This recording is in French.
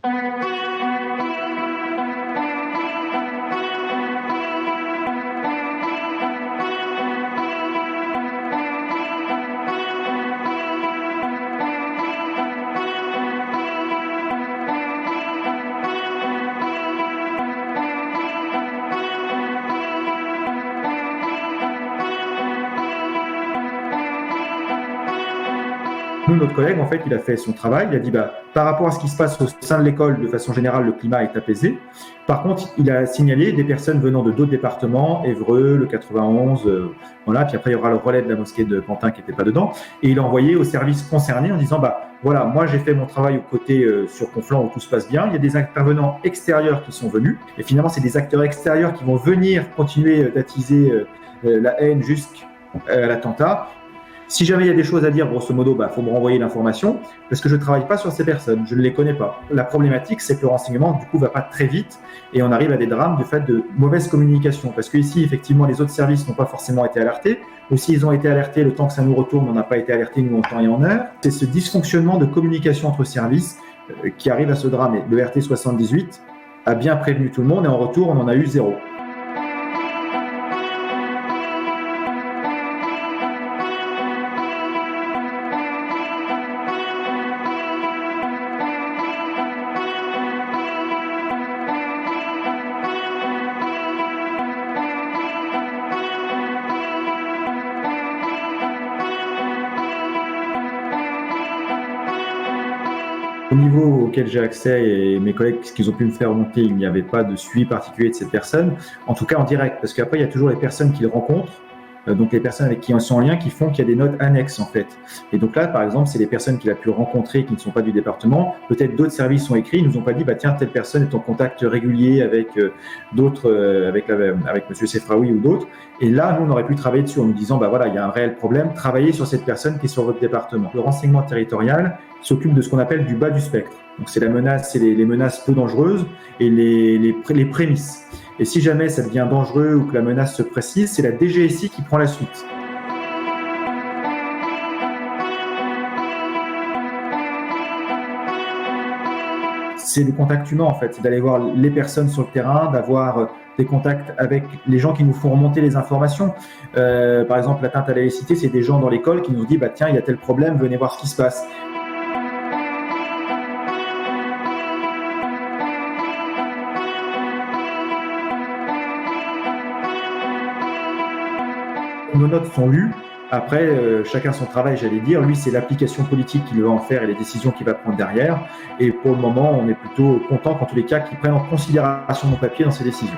Nous, notre collègue, en fait, il a fait son travail. Il a dit, par rapport à ce qui se passe au sein de l'école, de façon générale, le climat est apaisé. Par contre, il a signalé des personnes venant de d'autres départements, Évreux, le 91, voilà. Puis après, il y aura le relais de la mosquée de Pantin qui n'était pas dedans. Et il a envoyé aux services concernés en disant, voilà, moi, j'ai fait mon travail au côté sur Conflans où tout se passe bien. Il y a des intervenants extérieurs qui sont venus. Et finalement, c'est des acteurs extérieurs qui vont venir continuer d'attiser la haine jusqu'à l'attentat. Si jamais il y a des choses à dire, grosso modo, faut me renvoyer l'information, parce que je ne travaille pas sur ces personnes, je ne les connais pas. La problématique, c'est que le renseignement, du coup, va pas très vite, et on arrive à des drames du fait de mauvaise communication, parce que ici, effectivement, les autres services n'ont pas forcément été alertés, ou s'ils ont été alertés, le temps que ça nous retourne, on n'a pas été alertés, nous, en temps et en heure. C'est ce dysfonctionnement de communication entre services qui arrive à ce drame. Et le RT 78 a bien prévenu tout le monde, et en retour, on en a eu 0. Au niveau auquel j'ai accès et mes collègues, ce qu'ils ont pu me faire remonter, il n'y avait pas de suivi particulier de cette personne, en tout cas en direct, parce qu'après il y a toujours les personnes qu'ils rencontrent, donc les personnes avec qui ils sont en lien, qui font qu'il y a des notes annexes en fait. Et donc là, par exemple, c'est les personnes qu'il a pu rencontrer qui ne sont pas du département. Peut-être d'autres services ont écrit, ils nous ont pas dit, tiens, telle personne est en contact régulier avec d'autres, avec Monsieur Sefraoui ou d'autres. Et là, nous, on aurait pu travailler dessus en nous disant, voilà, il y a un réel problème, travaillez sur cette personne qui est sur votre département. Le renseignement territorial s'occupe de ce qu'on appelle du bas du spectre. Donc c'est la menace, c'est les menaces peu dangereuses et les prémices. Et si jamais ça devient dangereux ou que la menace se précise, c'est la DGSI qui prend la suite. C'est le contact humain en fait, c'est d'aller voir les personnes sur le terrain, d'avoir des contacts avec les gens qui nous font remonter les informations. Par exemple, l'atteinte à la laïcité, c'est des gens dans l'école qui nous disent tiens, il y a tel problème, venez voir ce qui se passe. Nos notes sont lues. Après, chacun son travail, j'allais dire. Lui, c'est l'application politique qu'il va en faire et les décisions qu'il va prendre derrière. Et pour le moment, on est plutôt content, en tous les cas, qu'il prenne en considération nos papiers dans ses décisions.